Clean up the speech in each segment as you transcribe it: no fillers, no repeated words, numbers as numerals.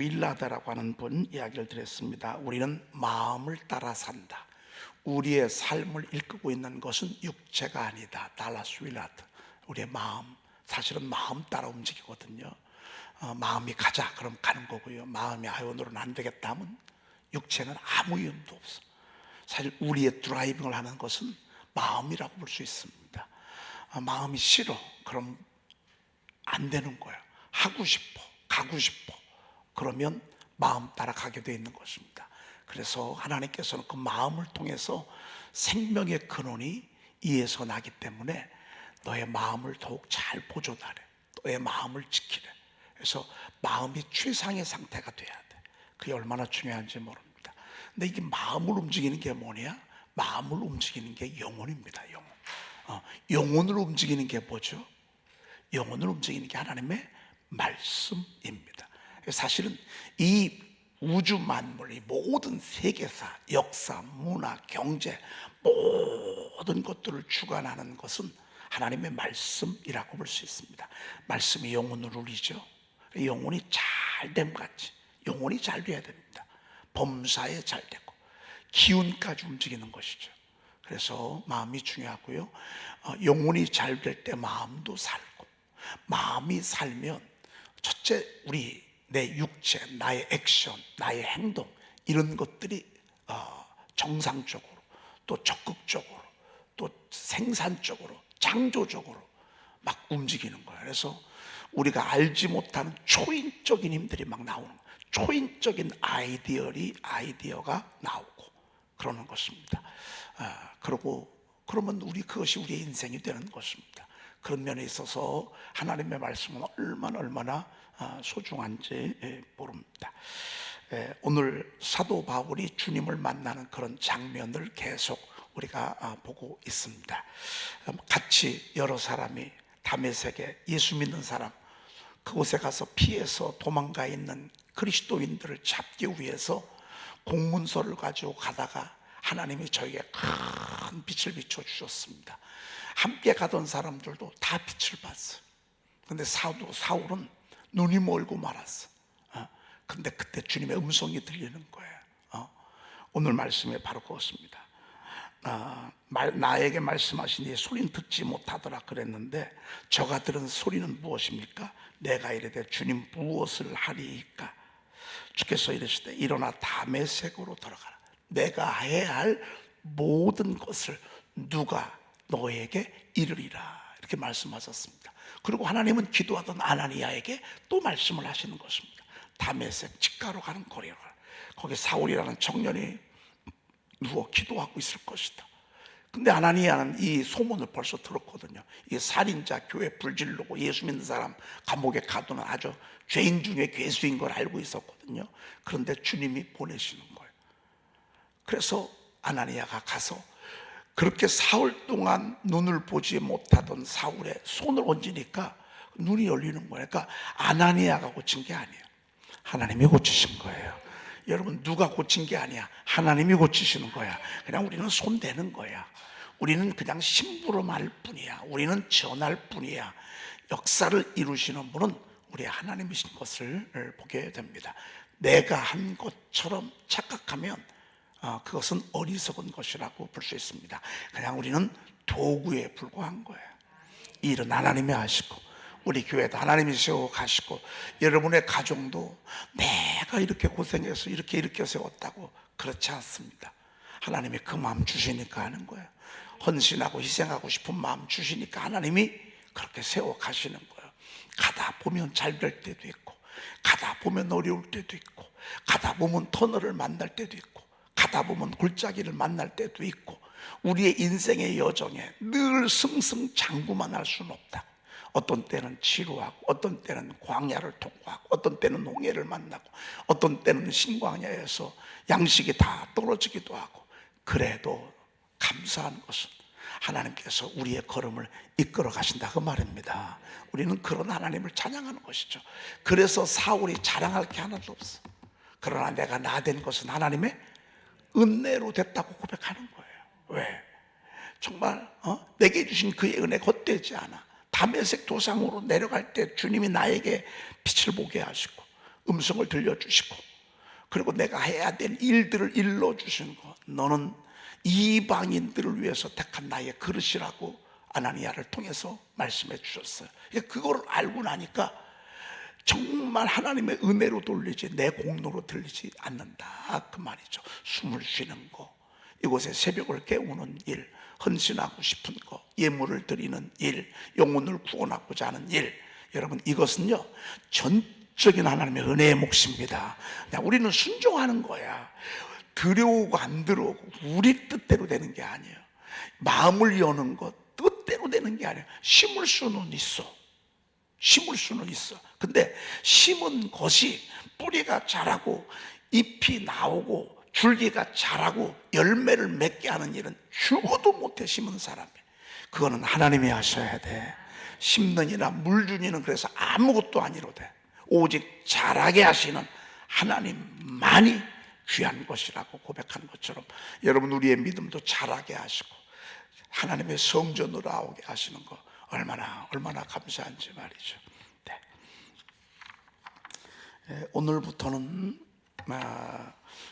윌라드라고 하는 분 이야기를 드렸습니다. 우리는 마음을 따라 산다. 우리의 삶을 이끌고 있는 것은 육체가 아니다. 달라스 윌라드. 우리의 마음, 사실은 마음 따라 움직이거든요. 마음이 가자 그럼 가는 거고요. 마음이 오늘은 안 되겠다 하면 육체는 아무 이유도 없어. 사실 우리의 드라이빙을 하는 것은 마음이라고 볼 수 있습니다. 마음이 싫어 그럼 안 되는 거야. 하고 싶어, 가고 싶어, 그러면 마음 따라 가게 되어 있는 것입니다. 그래서 하나님께서는 그 마음을 통해서 생명의 근원이 이에서 나기 때문에 너의 마음을 더욱 잘 보존하래. 너의 마음을 지키래. 그래서 마음이 최상의 상태가 돼야 돼. 그게 얼마나 중요한지 모릅니다. 근데 이게 마음을 움직이는 게 뭐냐? 마음을 움직이는 게 영혼입니다. 영혼. 영혼을 움직이는 게 뭐죠? 영혼을 움직이는 게 하나님의 말씀입니다. 사실은 이 우주 만물, 이 모든 세계사, 역사, 문화, 경제 모든 것들을 주관하는 것은 하나님의 말씀이라고 볼 수 있습니다. 말씀이 영혼을 울리죠. 영혼이 잘됨 같이 영혼이 잘 돼야 됩니다. 범사에 잘 되고 기운까지 움직이는 것이죠. 그래서 마음이 중요하고요. 영혼이 잘 될 때 마음도 살고, 마음이 살면 첫째 내 육체, 나의 액션, 나의 행동 이런 것들이 정상적으로 또 적극적으로 또 생산적으로 창조적으로 막 움직이는 거예요. 그래서 우리가 알지 못하는 초인적인 힘들이 막 나오는 거예요. 초인적인 아이디어가 나오고 그러는 것입니다. 그러면 그것이 우리의 인생이 되는 것입니다. 그런 면에 있어서 하나님의 말씀은 얼마나 소중한지 모릅니다. 오늘 사도 바울이 주님을 만나는 그런 장면을 계속 우리가 보고 있습니다. 같이 여러 사람이 다메섹에 예수 믿는 사람, 그곳에 가서 피해서 도망가 있는 그리스도인들을 잡기 위해서 공문서를 가지고 가다가 하나님이 저에게 큰 빛을 비춰주셨습니다. 함께 가던 사람들도 다 빛을 봤어요. 근데 사울은 눈이 멀고 말았어. 근데 그때 주님의 음성이 들리는 거예요. 오늘 말씀에 바로 그것입니다. 나에게 말씀하시니 소리는 듣지 못하더라 그랬는데 저가 들은 소리는 무엇입니까? 내가 이르되 주님 무엇을 하리이까? 주께서 이르시되 일어나 다메섹으로 들어가라. 내가 해야 할 모든 것을 누가 너에게 이르리라 이렇게 말씀하셨습니다. 그리고 하나님은 기도하던 아나니아에게 또 말씀을 하시는 것입니다. 다메섹 직가로 가는 거리로 가라. 거기 사울이라는 청년이 누워 기도하고 있을 것이다. 근데 아나니아는 이 소문을 벌써 들었거든요. 이 살인자, 교회 불질르고 예수 믿는 사람 감옥에 가두는 아주 죄인 중에 괴수인 걸 알고 있었거든요. 그런데 주님이 보내시는 거예요. 그래서 아나니아가 가서 그렇게 사흘 동안 눈을 보지 못하던 사울의 손을 얹으니까 눈이 열리는 거예요. 그러니까 아나니아가 고친 게 아니에요. 하나님이 고치신 거예요. 여러분, 누가 고친 게 아니야. 하나님이 고치시는 거야. 그냥 우리는 손대는 거야. 우리는 그냥 심부름할 뿐이야. 우리는 전할 뿐이야. 역사를 이루시는 분은 우리 하나님이신 것을 보게 됩니다. 내가 한 것처럼 착각하면 그것은 어리석은 것이라고 볼 수 있습니다. 그냥 우리는 도구에 불과한 거예요. 이 일은 하나님이 하시고 우리 교회도 하나님이 세워 가시고 여러분의 가정도 내가 이렇게 고생해서 이렇게 세웠다고 그렇지 않습니다. 하나님이 그 마음 주시니까 하는 거예요. 헌신하고 희생하고 싶은 마음 주시니까 하나님이 그렇게 세워 가시는 거예요. 가다 보면 잘 될 때도 있고 가다 보면 어려울 때도 있고 가다 보면 터널을 만날 때도 있고 가다 보면 골짜기를 만날 때도 있고 우리의 인생의 여정에 늘 승승장구만 할 수는 없다. 어떤 때는 지루하고 어떤 때는 광야를 통과하고 어떤 때는 홍해를 만나고 어떤 때는 신광야에서 양식이 다 떨어지기도 하고 그래도 감사한 것은 하나님께서 우리의 걸음을 이끌어 가신다 그 말입니다. 우리는 그런 하나님을 찬양하는 것이죠. 그래서 사울이 자랑할 게 하나도 없어. 그러나 내가 나된 것은 하나님의 은혜로 됐다고 고백하는 거예요. 왜? 정말 내게 주신 그의 은혜 헛되지 않아. 다메섹 도상으로 내려갈 때 주님이 나에게 빛을 보게 하시고 음성을 들려주시고, 그리고 내가 해야 될 일들을 일러주신 것, 너는 이방인들을 위해서 택한 나의 그릇이라고 아나니아를 통해서 말씀해 주셨어요. 그걸 알고 나니까 정말 하나님의 은혜로 돌리지 내 공로로 들리지 않는다, 그 말이죠. 숨을 쉬는 거, 이곳에 새벽을 깨우는 일, 헌신하고 싶은 거, 예물을 드리는 일, 영혼을 구원하고자 하는 일, 여러분 이것은요 전적인 하나님의 은혜의 몫입니다. 우리는 순종하는 거야. 들여오고 안 들어오고 우리 뜻대로 되는 게 아니에요. 마음을 여는 것 뜻대로 되는 게 아니에요. 심을 수는 있어. 심을 수는 있어. 근데 심은 것이 뿌리가 자라고 잎이 나오고 줄기가 자라고 열매를 맺게 하는 일은 죽어도 못해, 심은 사람이. 그거는 하나님이 하셔야 돼. 심는 이나 물 주는 이는 그래서 아무것도 아니로돼. 오직 자라게 하시는 하나님만이 귀한 것이라고 고백한 것처럼, 여러분 우리의 믿음도 자라게 하시고 하나님의 성전으로 나오게 하시는 거 얼마나 감사한지 말이죠. 네. 오늘부터는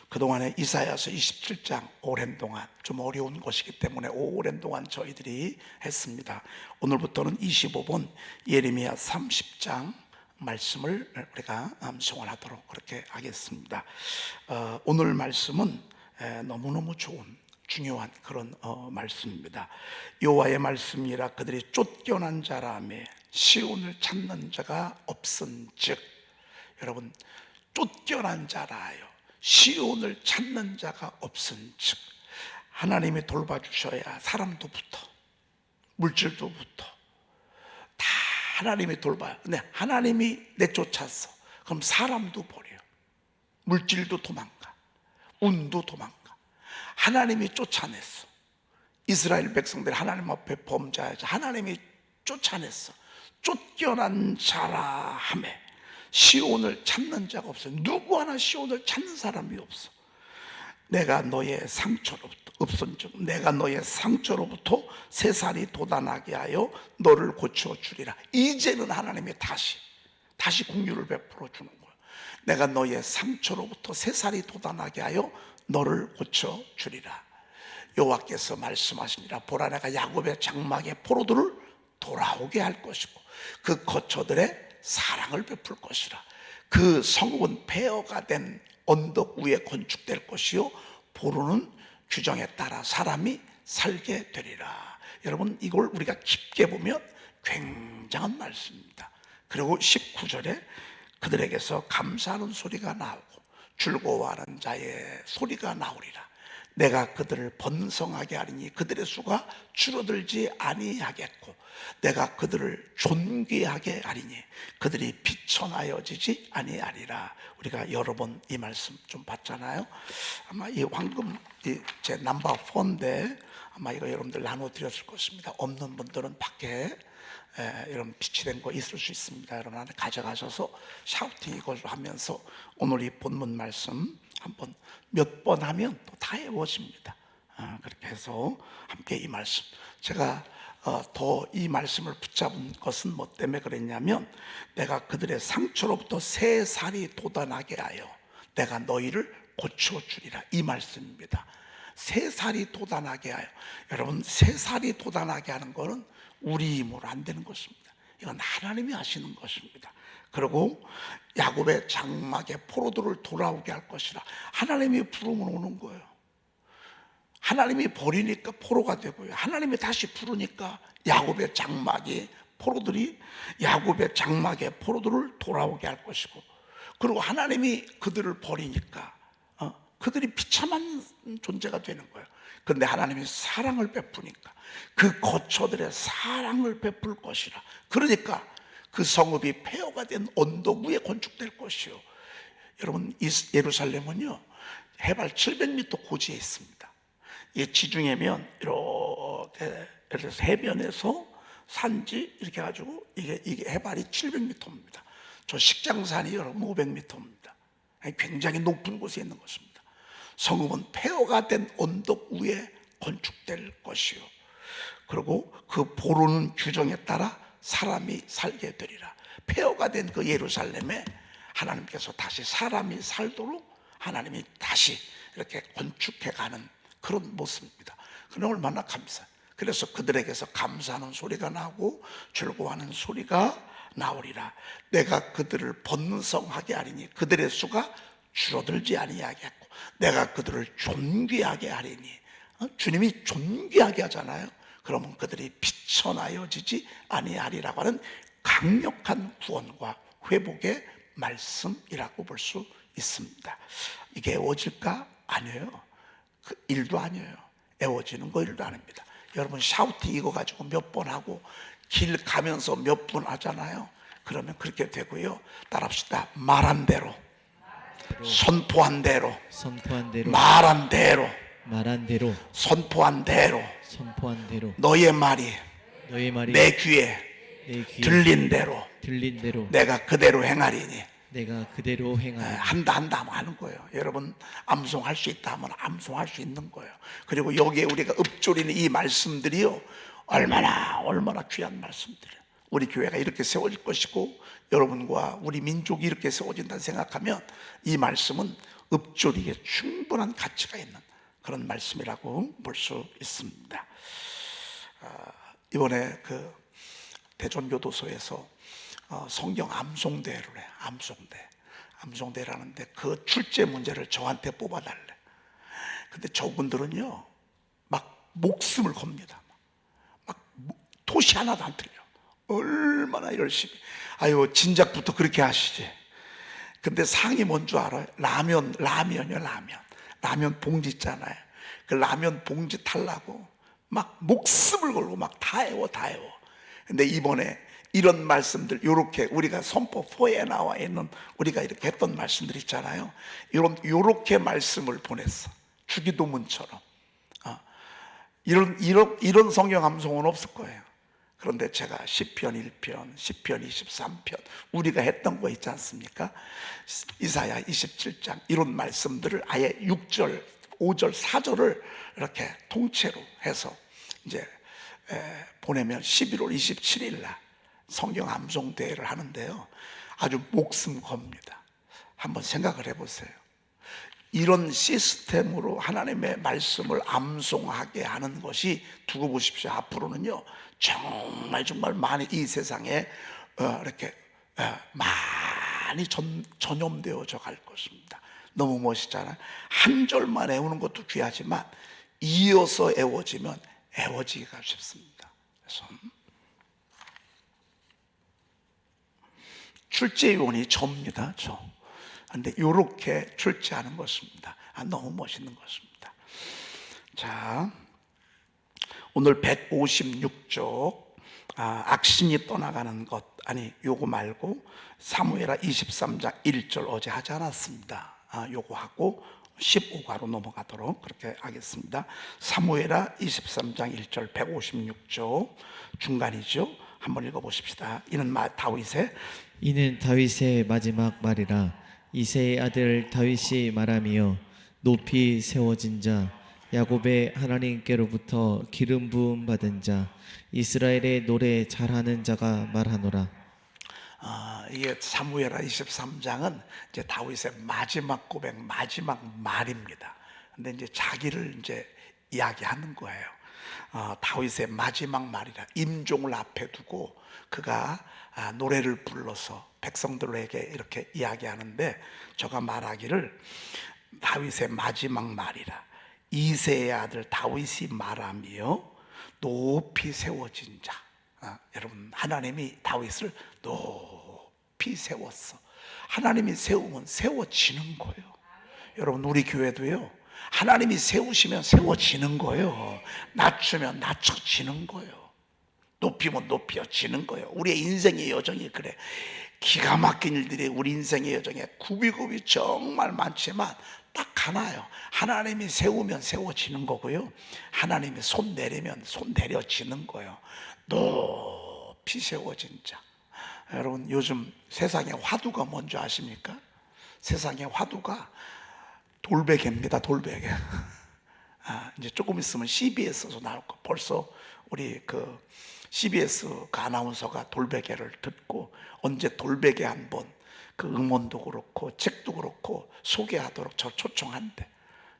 그동안에 이사야서 27장 오랜 동안 좀 어려운 것이기 때문에 오랜 동안 저희들이 했습니다. 오늘부터는 25번 예레미야 30장 말씀을 우리가 암송하도록 그렇게 하겠습니다. 오늘 말씀은 너무너무 좋은 중요한 그런 말씀입니다. 여호와의 말씀이라 그들이 쫓겨난 자라며 시온을 찾는 자가 없은즉, 여러분 쫓겨난 자라요, 시온을 찾는 자가 없은즉, 하나님이 돌봐주셔야 사람도 붙어, 물질도 붙어, 다 하나님이 돌봐요. 근데 하나님이 내쫓았어, 그럼 사람도 버려, 물질도 도망가, 운도 도망가. 하나님이 쫓아냈어. 이스라엘 백성들이 하나님 앞에 범죄하자 하나님이 쫓아냈어. 쫓겨난 자라 하매 시온을 찾는 자가 없어. 누구 하나 시온을 찾는 사람이 없어. 내가 너의 상처로부터 없은즉 내가 너의 상처로부터 새살이 돋아나게 하여 너를 고쳐주리라. 이제는 하나님이 다시 긍휼을 베풀어 주는 거야. 내가 너의 상처로부터 새살이 돋아나게 하여 너를 고쳐주리라. 여호와께서 말씀하시니라. 보라, 내가 야곱의 장막의 포로들을 돌아오게 할 것이고 그 거처들의 사랑을 베풀 것이라. 그 성읍은 폐허가 된 언덕 위에 건축될 것이요 보루는 규정에 따라 사람이 살게 되리라. 여러분 이걸 우리가 깊게 보면 굉장한 말씀입니다. 그리고 19절에 그들에게서 감사하는 소리가 나오고 즐거워하는 자의 소리가 나오리라. 내가 그들을 번성하게 하리니 그들의 수가 줄어들지 아니하겠고 내가 그들을 존귀하게 하리니 그들이 비천하여지지 아니하리라. 우리가 여러 번 이 말씀 좀 봤잖아요. 아마 이 황금 제 넘버 4인데 아마 이거 여러분들 나눠드렸을 것입니다. 없는 분들은 밖에 이런 비치된 거 있을 수 있습니다. 여러분한테 가져가셔서 샤우팅 이걸 하면서 오늘 이 본문 말씀 한번 몇 번 하면 또 다 외워집니다. 그렇게 해서 함께 이 말씀, 제가 더 이 말씀을 붙잡은 것은 뭐 때문에 그랬냐면 내가 그들의 상처로부터 새 살이 돋아나게 하여 내가 너희를 고쳐주리라. 이 말씀입니다. 새 살이 돋아나게 하여. 여러분 새 살이 돋아나게 하는 것은 우리 힘으로 안 되는 것입니다. 이건 하나님이 하시는 것입니다. 그리고 야곱의 장막에 포로들을 돌아오게 할 것이라. 하나님이 부르면 오는 거예요. 하나님이 버리니까 포로가 되고요, 하나님이 다시 부르니까 야곱의 장막에 포로들이 야곱의 장막에 포로들을 돌아오게 할 것이고, 그리고 하나님이 그들을 버리니까 그들이 비참한 존재가 되는 거예요. 그런데 하나님이 사랑을 베푸니까 그 거처들의 사랑을 베풀 것이라. 그러니까 그 성읍이 폐허가 된 언덕 위에 건축될 것이요. 여러분 예루살렘은요 해발 700m 고지에 있습니다. 이게 지중해면 이렇게 예를 들어서 해변에서 산지 이렇게 해가지고 이게 해발이 700m입니다. 저 식장산이 여러분 500m입니다. 굉장히 높은 곳에 있는 것입니다. 성읍은 폐허가 된 언덕 위에 건축될 것이요. 그리고 그 보르는 규정에 따라 사람이 살게 되리라. 폐허가 된 그 예루살렘에 하나님께서 다시 사람이 살도록 하나님이 다시 이렇게 건축해가는 그런 모습입니다. 그는 얼마나 감사해요. 그래서 그들에게서 감사하는 소리가 나고 즐거워하는 소리가 나오리라. 내가 그들을 번성하게 하리니 그들의 수가 줄어들지 아니하겠고 내가 그들을 존귀하게 하리니 주님이 존귀하게 하잖아요. 그러면 그들이 비천하여지지 아니하리라고 하는 강력한 구원과 회복의 말씀이라고 볼 수 있습니다. 이게 애워질까? 아니에요. 그 일도 아니에요. 애워지는 거 일도 아닙니다. 여러분 샤우팅 이거 가지고 몇 번 하고 길 가면서 몇 분 하잖아요. 그러면 그렇게 되고요. 따라합시다. 말한 대로, 선포한 대로, 말한 대로, 선포한 대로, 너의 말이 내 귀에 들린 대로 내가 그대로 행하리니. 한다 하면 하는 거예요. 여러분 암송할 수 있다 하면 암송할 수 있는 거예요. 그리고 여기에 우리가 읊조리는 이 말씀들이요 얼마나 귀한 말씀들이에요. 우리 교회가 이렇게 세워질 것이고 여러분과 우리 민족이 이렇게 세워진다 생각하면 이 말씀은 읊조리기에 충분한 가치가 있는 그런 말씀이라고 볼 수 있습니다. 이번에 그 대전교도소에서 성경 암송대회를 해. 암송대회를 하는데 그 출제 문제를 저한테 뽑아달래. 근데 저분들은요 막 목숨을 겁니다. 막 토시 하나도 안 틀려. 얼마나 열심히. 아유 진작부터 그렇게 하시지. 근데 상이 뭔 줄 알아요? 라면이요. 라면 봉지 있잖아요. 그 라면 봉지 탈라고 막 목숨을 걸고 막 다 해워. 근데 이번에 이런 말씀들, 요렇게 우리가 선포 4에 나와 있는 우리가 이렇게 했던 말씀들 있잖아요. 요렇게 말씀을 보냈어. 주기도문처럼. 이런 성경 암송은 없을 거예요. 그런데 제가 시편 1편, 시편 23편 우리가 했던 거 있지 않습니까? 이사야 27장 이런 말씀들을 아예 6절, 5절, 4절을 이렇게 통째로 해서 이제 보내면 11월 27일 날 성경 암송 대회를 하는데요. 아주 목숨 겁니다. 한번 생각을 해보세요. 이런 시스템으로 하나님의 말씀을 암송하게 하는 것이 두고 보십시오. 앞으로는요 정말 많이 이 세상에 이렇게 많이 전염되어져 갈 것입니다. 너무 멋있잖아요. 한 절만 애우는 것도 귀하지만 이어서 애워지면 애워지기가 쉽습니다. 그래서 출제위원이 저입니다. 그런데 이렇게 출제하는 것입니다. 너무 멋있는 것입니다. 자, 오늘 156쪽 악신이 떠나가는 것, 아니 요거 말고 사무엘하 23장 1절 어제 하지 않았습니다. 요거 하고 15가로 넘어가도록 그렇게 하겠습니다. 사무엘하 23장 1절 156쪽 중간이죠. 한번 읽어보십시다. 이는 다윗의 마지막 말이라. 이새의 아들 다윗이 말하며 높이 세워진 자, 야곱의 하나님께로부터 기름 부음 받은 자, 이스라엘의 노래 잘하는 자가 말하노라. 이게 사무엘하 23장은 이제 다윗의 마지막 고백, 마지막 말입니다. 근데 이제 자기를 이제 이야기하는 거예요. 다윗의 마지막 말이라. 임종을 앞에 두고 그가 노래를 불러서 백성들에게 이렇게 이야기하는데 저가 말하기를 다윗의 마지막 말이라. 이새의 아들 다윗이 말하며 높이 세워진 자. 여러분 하나님이 다윗을 높이 세웠어. 하나님이 세우면 세워지는 거예요. 여러분 우리 교회도요 하나님이 세우시면 세워지는 거예요. 낮추면 낮춰지는 거예요. 높이면 높여지는 거예요. 우리의 인생의 여정이 그래. 기가 막힌 일들이 우리 인생의 여정에 굽이굽이 정말 많지만 딱 하나요. 하나님이 세우면 세워지는 거고요. 하나님이 손 내리면 손 내려지는 거예요. 높이 세워진 자. 여러분 요즘 세상의 화두가 뭔지 아십니까? 세상의 화두가 돌베개입니다. 돌베개. 이제 조금 있으면 CBS에서 나올 거. 벌써 우리 그 CBS 그 아나운서가 돌베개를 듣고 언제 돌베개 한번 그 음원도 그렇고 책도 그렇고 소개하도록 저 초청한대.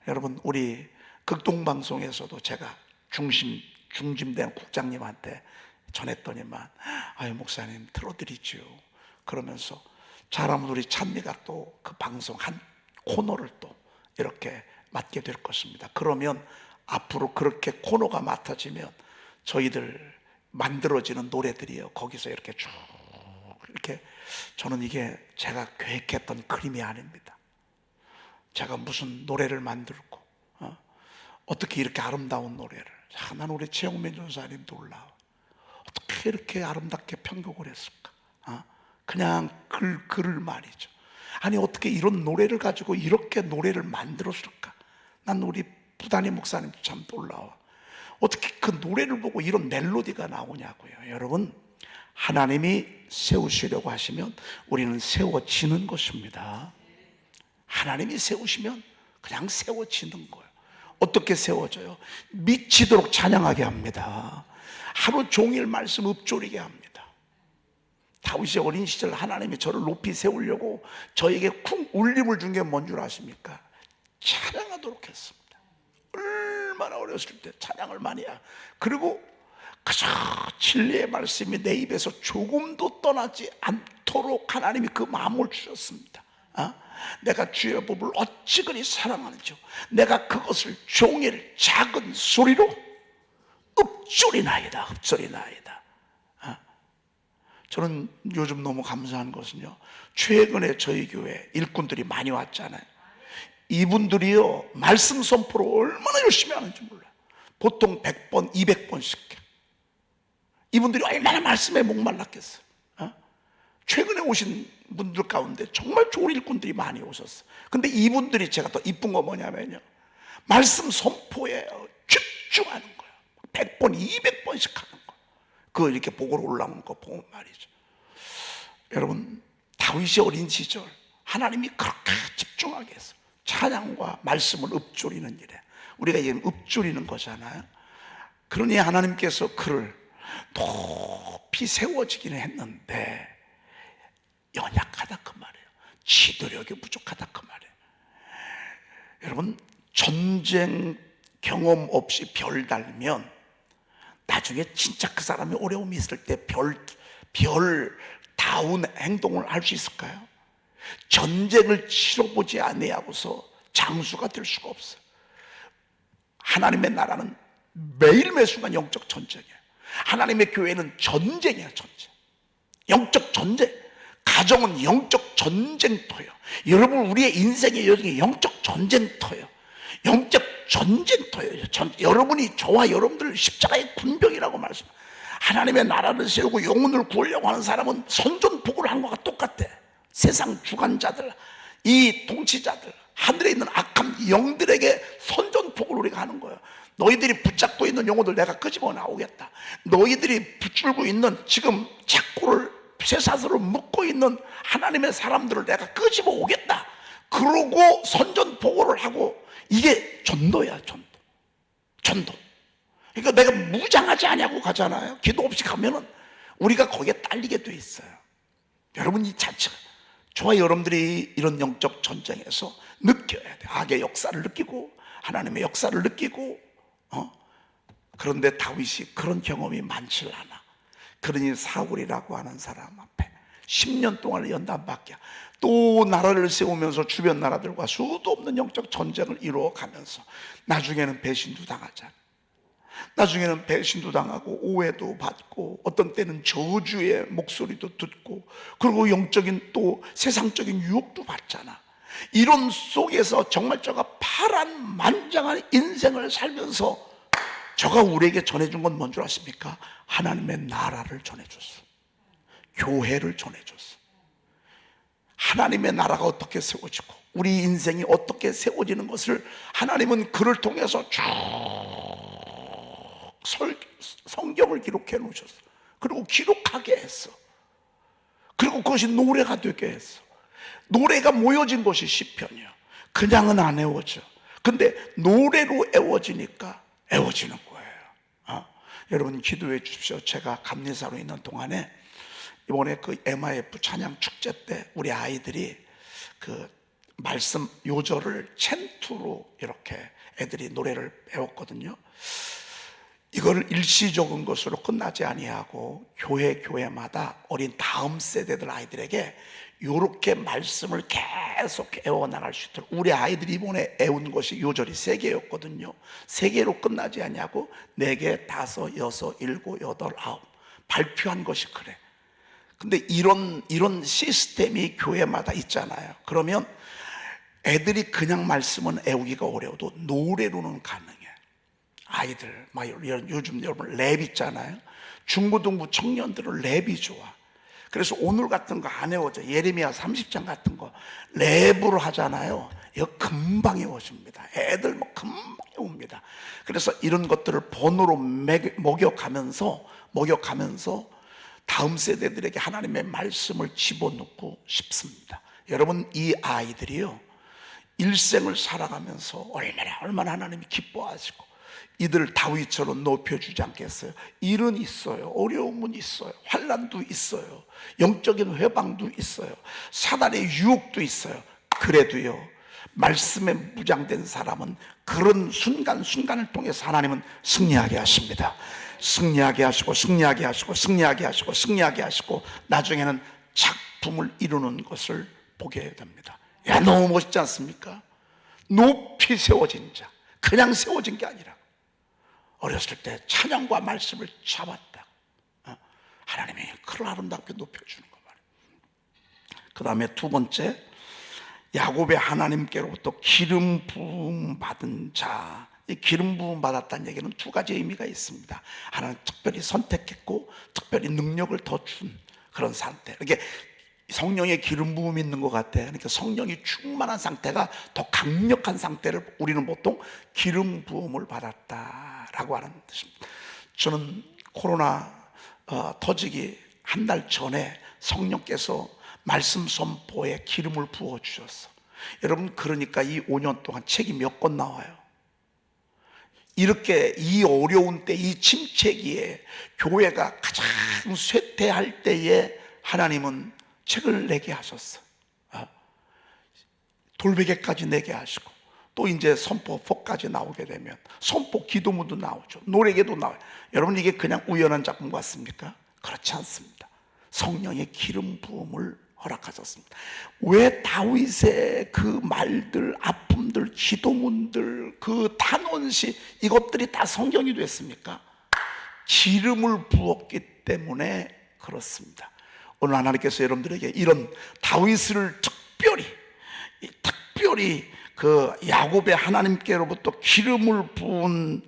여러분, 우리 극동방송에서도 제가 중심된 국장님한테 전했더니만, 아유 목사님 틀어드리죠. 그러면서 잘하면 우리 찬미가 또 그 방송 한 코너를 또 이렇게 맡게 될 것입니다. 그러면 앞으로 그렇게 코너가 맡아지면 저희들 만들어지는 노래들이요, 거기서 이렇게 쭉 이렇게, 저는 이게 제가 계획했던 그림이 아닙니다. 제가 무슨 노래를 만들고 어떻게 이렇게 아름다운 노래를, 난 우리 최영민 전사님 놀라워. 어떻게 이렇게 아름답게 편곡을 했을까? 그냥 글을 말이죠. 아니 어떻게 이런 노래를 가지고 이렇게 노래를 만들었을까? 난 우리 부단희 목사님도 참 놀라워. 어떻게 그 노래를 보고 이런 멜로디가 나오냐고요. 여러분, 하나님이 세우시려고 하시면 우리는 세워지는 것입니다. 하나님이 세우시면 그냥 세워지는 거예요. 어떻게 세워져요? 미치도록 찬양하게 합니다. 하루 종일 말씀 읊조리게 합니다. 다윗이 어린 시절 하나님이 저를 높이 세우려고 저에게 쿵 울림을 준 게 뭔 줄 아십니까? 찬양하도록 했습니다. 얼마나 어렸을 때 찬양을 많이 하. 그리고 그저 진리의 말씀이 내 입에서 조금도 떠나지 않도록 하나님이 그 마음을 주셨습니다. 내가 주의 법을 어찌 그리 사랑하는지 내가 그것을 종일 작은 소리로 읊조리나이다. 저는 요즘 너무 감사한 것은요, 최근에 저희 교회 일꾼들이 많이 왔잖아요. 이분들이요 말씀 선포를 얼마나 열심히 하는지 몰라요. 보통 100번 200번씩 해. 이분들이 얼마나 말씀에 목말랐겠어요. 최근에 오신 분들 가운데 정말 좋은 일꾼들이 많이 오셨어요. 근데 이분들이 제가 더 이쁜 거 뭐냐면요, 말씀 선포에 집중하는 거예요. 100번 200번씩 하는 거예요. 그 이렇게 보고로 올라오는 거 보면 말이죠. 여러분, 다윗이 어린 시절 하나님이 그렇게 집중하게 했어요. 찬양과 말씀을 읊조리는 일에 우리가 지금 읊조리는 거잖아요. 그러니 하나님께서 그를 높이 세워지기는 했는데 연약하다 그 말이에요. 지도력이 부족하다 그 말이에요. 여러분, 전쟁 경험 없이 별 달면 나중에 진짜 그 사람이 어려움이 있을 때 별다운 행동을 할 수 있을까요? 전쟁을 치러보지 아니하고서 장수가 될 수가 없어요. 하나님의 나라는 매일 매순간 영적 전쟁이에요. 하나님의 교회는 전쟁이에요. 전쟁, 영적 전쟁. 가정은 영적 전쟁터예요. 여러분, 우리의 인생의 여정이 영적 전쟁터예요. 영적 전쟁터예요. 여러분이, 저와 여러분들 십자가의 군병이라고 말씀합니다. 하나님의 나라를 세우고 영혼을 구하려고 하는 사람은 선전포고를 한 것과 똑같아. 세상 주관자들, 이 통치자들, 하늘에 있는 악한 영들에게 선전포고를 우리가 하는 거예요. 너희들이 붙잡고 있는 영혼들 내가 끄집어 나오겠다. 너희들이 붙들고 있는 지금 착고를 쇠사슬을 묶고 있는 하나님의 사람들을 내가 끄집어 오겠다. 그러고 선전포고를 하고, 이게 전도야. 전도. 그러니까 내가 무장하지 않냐고 가잖아요. 기도 없이 가면은 우리가 거기에 딸리게 돼 있어요. 여러분, 이 자체가, 저와 여러분들이 이런 영적 전쟁에서 느껴야 돼. 악의 역사를 느끼고 하나님의 역사를 느끼고. 그런데 다윗이 그런 경험이 많지 않아. 그러니 사울이라고 하는 사람 앞에 10년 동안 연단받게, 또 나라를 세우면서 주변 나라들과 수도 없는 영적 전쟁을 이루어가면서 나중에는 배신도 당하잖아. 나중에는 배신도 당하고 오해도 받고, 어떤 때는 저주의 목소리도 듣고, 그리고 영적인 또 세상적인 유혹도 받잖아. 이런 속에서 정말 저가 파란만장한 인생을 살면서 저가 우리에게 전해준 건 뭔 줄 아십니까? 하나님의 나라를 전해줬어. 교회를 전해줬어. 하나님의 나라가 어떻게 세워지고 우리 인생이 어떻게 세워지는 것을 하나님은 그를 통해서 쭉 성경을 기록해 놓으셨어. 그리고 기록하게 했어. 그리고 그것이 노래가 되게 했어. 노래가 모여진 것이 시편이야. 그냥은 안 애워져. 근데 노래로 애워지니까 애워지는 거예요. 여러분, 기도해 주십시오. 제가 감리사로 있는 동안에 이번에 그 MIF 찬양 축제 때 우리 아이들이 그 말씀 요절을 챈투로 이렇게 애들이 노래를 배웠거든요. 이거를 일시적인 것으로 끝나지 아니하고 교회마다 어린 다음 세대들 아이들에게 이렇게 말씀을 계속 애워나갈 수 있도록, 우리 아이들이 이번에 애운 것이 요절이 3개였거든요 3개로 끝나지 아니하고 4개, 5, 6, 7, 8, 9 발표한 것이 그래. 근데 이런 시스템이 교회마다 있잖아요. 그러면 애들이 그냥 말씀은 애우기가 어려워도 노래로는 가능해. 아이들 막 요즘 여러분 랩 있잖아요. 중고등부 청년들은 랩이 좋아. 그래서 오늘 같은 거 안 외워져. 예레미야 30장 같은 거 랩으로 하잖아요. 이거 금방 외워집니다. 애들 뭐 금방 외웁니다. 그래서 이런 것들을 번호로 먹여가면서 다음 세대들에게 하나님의 말씀을 집어넣고 싶습니다. 여러분, 이 아이들이요 일생을 살아가면서 얼마나 하나님이 기뻐하시고 이들 다윗처럼 높여주지 않겠어요? 일은 있어요. 어려움은 있어요. 환난도 있어요. 영적인 회방도 있어요. 사단의 유혹도 있어요. 그래도요 말씀에 무장된 사람은 그런 순간순간을 통해서 하나님은 승리하게 하십니다. 승리하게 하시고 나중에는 작품을 이루는 것을 보게 됩니다. 야, 너무 멋있지 않습니까? 높이 세워진 자, 그냥 세워진 게 아니라 어렸을 때 찬양과 말씀을 잡았다. 하나님이 그걸 아름답게 높여주는 거 말이에요. 그 다음에 2번째, 야곱의 하나님께로부터 기름 부음 받은 자. 이 기름 부음 받았다는 얘기는 2가지 의미가 있습니다. 하나는 특별히 선택했고 특별히 능력을 더 준 그런 상태. 이렇게 성령의 기름 부음이 있는 것 같아. 그러니까 성령이 충만한 상태가 더 강력한 상태를 우리는 보통 기름 부음을 받았다라고 하는 뜻입니다. 저는 코로나 터지기 한 달 전에 성령께서 말씀 선포에 기름을 부어 주셨어. 여러분, 그러니까 이 5년 동안 책이 몇 권 나와요. 이렇게 이 어려운 때, 이 침체기에 교회가 가장 쇠퇴할 때에 하나님은 책을 내게 하셨어. 돌베개까지 내게 하시고, 또 이제 선포 4까지 나오게 되면 선포 기도문도 나오죠. 노래계도 나와요. 여러분, 이게 그냥 우연한 작품 같습니까? 그렇지 않습니다. 성령의 기름 부음을 허락하셨습니다. 왜 다윗의 그 말들, 아픔들, 기도문들, 그 탄원시, 이것들이 다 성경이 됐습니까? 기름을 부었기 때문에 그렇습니다. 오늘 하나님께서 여러분들에게 이런 다윗을 특별히 그 야곱의 하나님께로부터 기름을 부은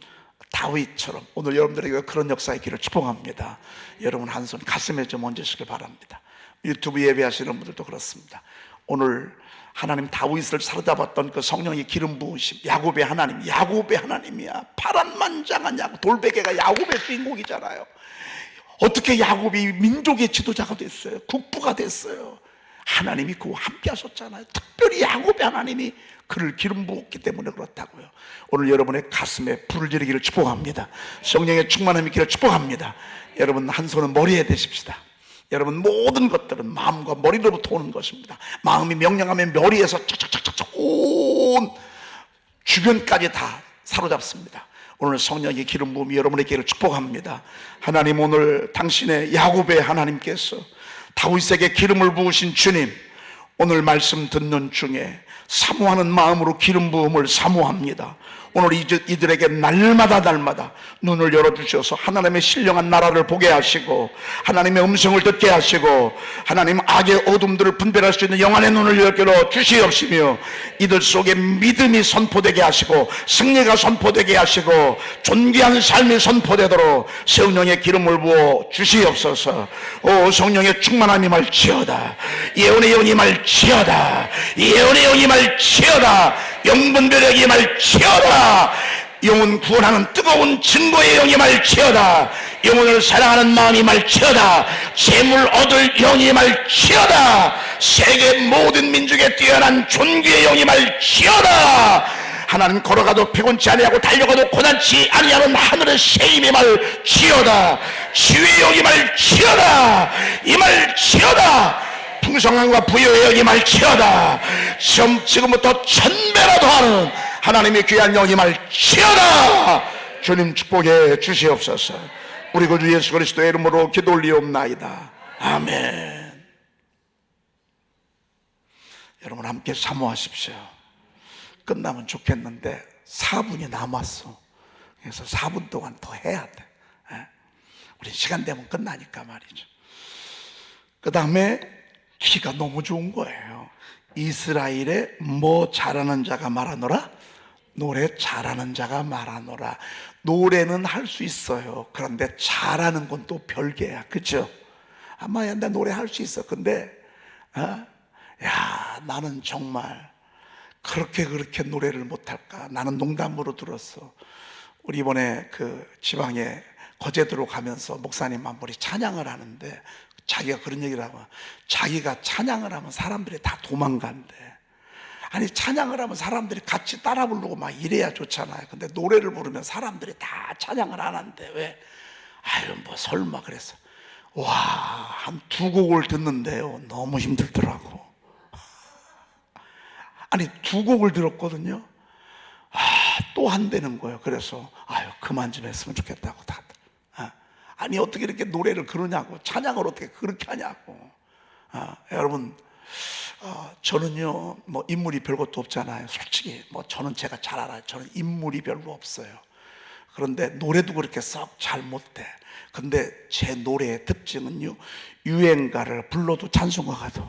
다윗처럼 오늘 여러분들에게 그런 역사의 길을 축복합니다. 여러분 한 손 가슴에 좀 얹으시길 바랍니다. 유튜브 예배하시는 분들도 그렇습니다. 오늘 하나님 다윗을 사로잡았던 그 성령의 기름 부으심, 야곱의 하나님이야. 파란만장한 야곱, 돌베개가 야곱의 주인공이잖아요. 어떻게 야곱이 민족의 지도자가 됐어요? 국부가 됐어요. 하나님이 그와 함께 하셨잖아요. 특별히 야곱의 하나님이 그를 기름 부었기 때문에 그렇다고요. 오늘 여러분의 가슴에 불을 지르기를 축복합니다. 성령의 충만함이 있기를 축복합니다. 여러분 한 손은 머리에 대십시다. 여러분 모든 것들은 마음과 머리로부터 오는 것입니다. 마음이 명령하면 머리에서 착착착착 온 주변까지 다 사로잡습니다. 오늘 성령의 기름 부음이 여러분에게 축복합니다. 하나님, 오늘 당신의 야곱의 하나님께서 다윗에게 기름을 부으신 주님, 오늘 말씀 듣는 중에 사모하는 마음으로 기름 부음을 사모합니다. 오늘 이들에게 날마다 눈을 열어주셔서 하나님의 신령한 나라를 보게 하시고 하나님의 음성을 듣게 하시고 하나님 악의 어둠들을 분별할 수 있는 영안의 눈을 열어 주시옵시며 이들 속에 믿음이 선포되게 하시고 승리가 선포되게 하시고 존귀한 삶이 선포되도록 성령의 기름을 부어 주시옵소서. 오 성령의 충만함이 말지어다. 예언의 영이 말지어다. 예언의 영이 말지어다. 영분별의 말지어다. 영혼 구원하는 뜨거운 증거의 영이 말지어다. 영혼을 사랑하는 마음이 말지어다. 재물 얻을 영이 말지어다. 세계 모든 민족에 뛰어난 존귀의 영이 말지어다. 하나님 걸어가도 피곤치 아니하고 달려가도 고난치 아니하는 하늘의 새 힘의 말 치어다. 지위의 영이 말 치어다. 이 말 치어다. 풍성함과 부여의 영이 말 치어다. 지금부터 천배라도 하는 하나님의 귀한 영이 말 치어다. 주님 축복해 주시옵소서. 우리 구주 예수 그리스도의 이름으로 기도 올리옵나이다. 아멘. 여러분 함께 사모하십시오. 끝나면 좋겠는데 4분이 남았어. 그래서 4분 동안 더 해야 돼. 우리 시간 되면 끝나니까 말이죠. 그 다음에 기가 너무 좋은 거예요. 이스라엘에 뭐 잘하는 자가 말하노라? 노래 잘하는 자가 말하노라. 노래는 할 수 있어요. 그런데 잘하는 건 또 별개야. 그렇죠? 아마 나 노래 할 수 있어. 근데 야, 나는 정말 그렇게 노래를 못할까? 나는 농담으로 들었어. 우리 이번에 그 지방에 거제도로 가면서 목사님 한 분이 찬양을 하는데 자기가 그런 얘기를 하면 자기가 찬양을 하면 사람들이 다 도망간대. 아니 찬양을 하면 사람들이 같이 따라 부르고 막 이래야 좋잖아요. 근데 노래를 부르면 사람들이 다 찬양을 안 한대. 왜? 아유 뭐 설마 그랬어. 와, 한 2곡을 듣는데요 너무 힘들더라고. 아니 2곡을 들었거든요. 또 한다는 거예요. 그래서 아유 그만 좀 했으면 좋겠다고 다들. 아니 어떻게 이렇게 노래를 그러냐고, 찬양을 어떻게 그렇게 하냐고. 여러분 저는요 뭐 인물이 별것도 없잖아요. 솔직히 뭐 저는 제가 잘 알아요. 저는 인물이 별로 없어요. 그런데 노래도 그렇게 썩 잘 못해. 근데 제 노래의 특징은요, 유행가를 불러도 찬송가가 돼.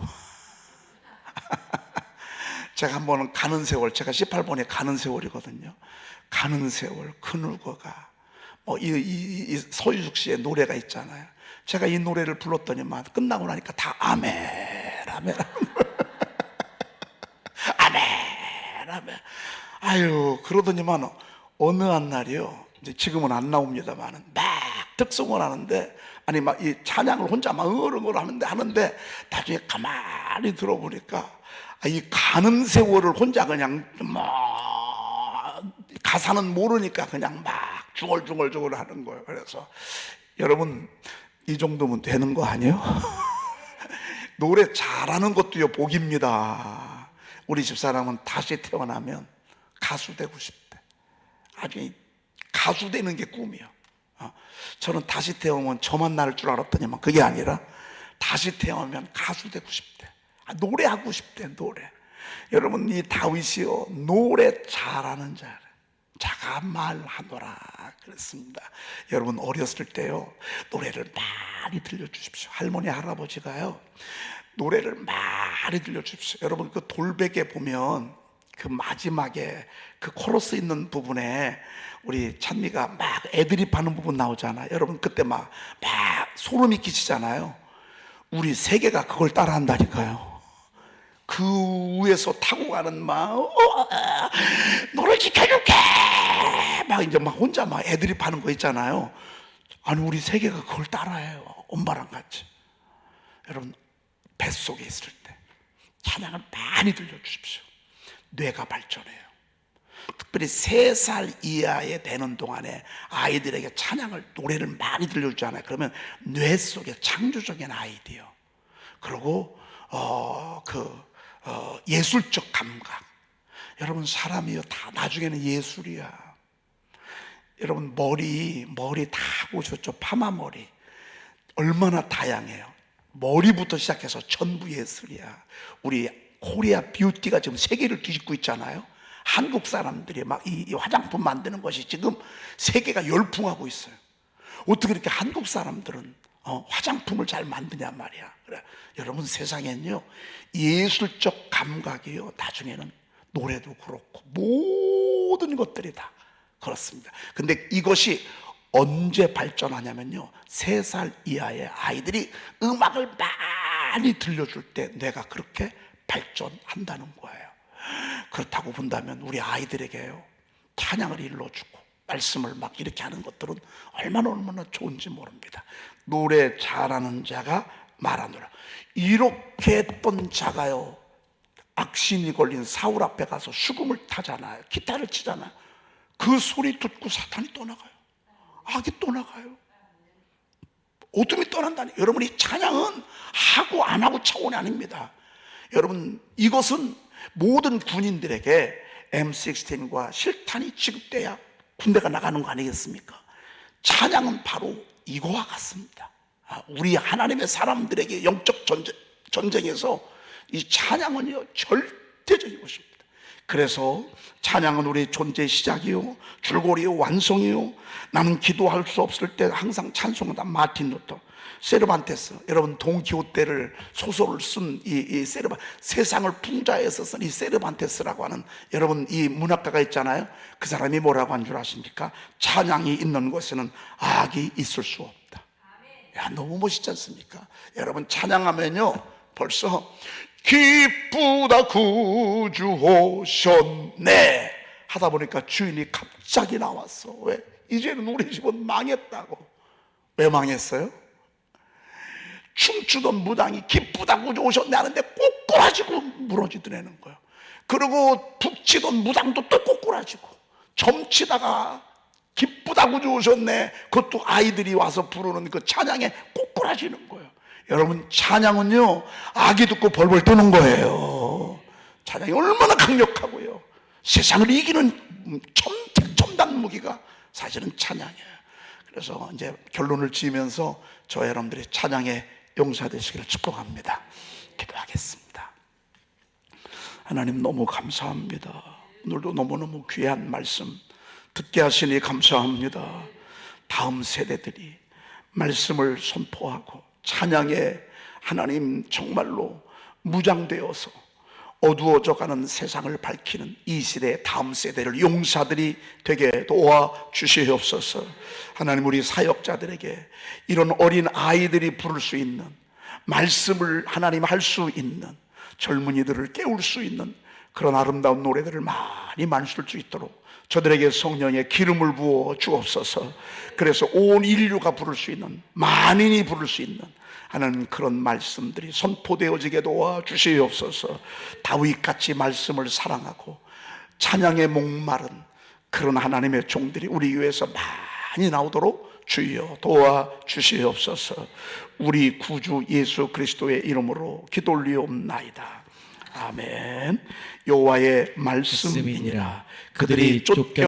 제가 한 번은 가는 세월, 제가 18번에 가는 세월이거든요. 가는 세월 그늘거가 뭐 이 서유숙 씨의 노래가 있잖아요. 제가 이 노래를 불렀더니만 끝나고 나니까 다 아멘 아멘 아멘 아멘. 아유 그러더니만 어느 한 날이요, 이제 지금은 안 나옵니다만은 막 특송을 하는데, 아니 막 이 찬양을 혼자 막 어르르 하는데 나중에 가만히 들어보니까 이 가는 세월을 혼자 그냥 뭐 가사는 모르니까 그냥 막 중얼중얼 하는 거예요. 그래서 여러분 이 정도면 되는 거 아니에요? 노래 잘하는 것도요 복입니다. 우리 집사람은 다시 태어나면 가수 되고 싶대. 아주 가수 되는 게 꿈이요. 저는 다시 태어나면 저만 날 줄 알았더니만 그게 아니라 다시 태어나면 가수 되고 싶대. 노래하고 싶대. 노래. 여러분 이 다윗이요 노래 잘하는 자가 말하노라 그랬습니다. 여러분 어렸을 때요 노래를 많이 들려주십시오. 할머니 할아버지가요 노래를 많이 들려주십시오. 여러분 그 돌베개 보면 그 마지막에 그 코러스 있는 부분에 우리 찬미가 막 애드립 하는 부분 나오잖아요. 여러분 그때 막 소름이 끼치잖아요. 우리 세계가 그걸 따라 한다니까요. 그 위에서 타고 가는 막 너를 지켜줄게 막 이제 막 혼자 막 애드립 하는 거 있잖아요. 아니 우리 세계가 그걸 따라해요. 엄마랑 같이. 여러분 뱃속에 있을 때 찬양을 많이 들려주십시오. 뇌가 발전해요. 특별히 3살 이하에 되는 동안에 아이들에게 찬양을 노래를 많이 들려주잖아요. 그러면 뇌 속에 창조적인 아이디어, 그리고 예술적 감각. 여러분 사람이요 다 나중에는 예술이야. 여러분 머리 다 보셨죠? 파마머리 얼마나 다양해요. 머리부터 시작해서 전부 예술이야. 우리 코리아 뷰티가 지금 세계를 뒤집고 있잖아요. 한국 사람들이 막 이 화장품 만드는 것이 지금 세계가 열풍하고 있어요. 어떻게 이렇게 한국 사람들은 화장품을 잘 만드냐 말이야. 그래. 여러분 세상엔요 예술적 감각이요 나중에는 노래도 그렇고 모든 것들이 다 그렇습니다. 근데 이것이 언제 발전하냐면요 3살 이하의 아이들이 음악을 많이 들려줄 때 뇌가 그렇게 발전한다는 거예요. 그렇다고 본다면 우리 아이들에게요 찬양을 일러주고 말씀을 막 이렇게 하는 것들은 얼마나 좋은지 모릅니다. 노래 잘하는 자가 말하노라. 이렇게 했던 자가요 악신이 걸린 사울 앞에 가서 수금을 타잖아요. 기타를 치잖아요. 그 소리 듣고 사탄이 떠나가요. 악이 떠나가요. 어둠이 떠난다니. 여러분, 이 찬양은 하고 안 하고 차원이 아닙니다. 여러분, 이것은 모든 군인들에게 M16과 실탄이 지급돼야 군대가 나가는 거 아니겠습니까? 찬양은 바로 이거와 같습니다. 우리 하나님의 사람들에게 영적 전쟁에서 이 찬양은요, 절대적인 것입니다. 그래서 찬양은 우리의 존재의 시작이요, 줄거리요, 완성이요. 나는 기도할 수 없을 때 항상 찬송한다. 마틴 루터, 세르반테스. 여러분, 동키호테를 소설을 쓴 이 세상을 풍자해서 쓴 이 세르반테스라고 하는 여러분 이 문학가가 있잖아요. 그 사람이 뭐라고 한 줄 아십니까? 찬양이 있는 곳에는 악이 있을 수 없다. 야, 너무 멋있지 않습니까? 여러분, 찬양하면요 벌써 기쁘다 구주 오셨네 하다 보니까 주인이 갑자기 나왔어. 왜? 이제는 우리 집은 망했다고. 왜 망했어요? 춤추던 무당이 기쁘다 구주 오셨네 하는데 꼬꾸라지고 무너지더라는 거예요. 그리고 북치던 무당도 또 꼬꾸라지고, 점치다가 기쁘다 구주 오셨네, 그것도 아이들이 와서 부르는 그 찬양에 꼬꾸라지는 거예요. 여러분, 찬양은요 악이 듣고 벌벌 떠는 거예요. 찬양이 얼마나 강력하고요, 세상을 이기는 첨단 무기가 사실은 찬양이에요. 그래서 이제 결론을 지으면서 저 여러분들이 찬양에 용사되시기를 축복합니다. 기도하겠습니다. 하나님, 너무 감사합니다. 오늘도 너무너무 귀한 말씀 듣게 하시니 감사합니다. 다음 세대들이 말씀을 선포하고 찬양에 하나님 정말로 무장되어서 어두워져가는 세상을 밝히는 이 시대의 다음 세대를 용사들이 되게 도와주시옵소서. 하나님, 우리 사역자들에게 이런 어린 아이들이 부를 수 있는 말씀을 하나님 할 수 있는, 젊은이들을 깨울 수 있는 그런 아름다운 노래들을 많이 만들 수 있도록 저들에게 성령의 기름을 부어 주옵소서. 그래서 온 인류가 부를 수 있는, 만인이 부를 수 있는 하나님 그런 말씀들이 선포되어지게 도와주시옵소서. 다윗같이 말씀을 사랑하고 찬양에 목마른 그런 하나님의 종들이 우리 교회에서 많이 나오도록 주여 도와주시옵소서. 우리 구주 예수 그리스도의 이름으로 기도 올리옵나이다. 아멘. 여호와의 말씀이니라. 그들이 쫓겨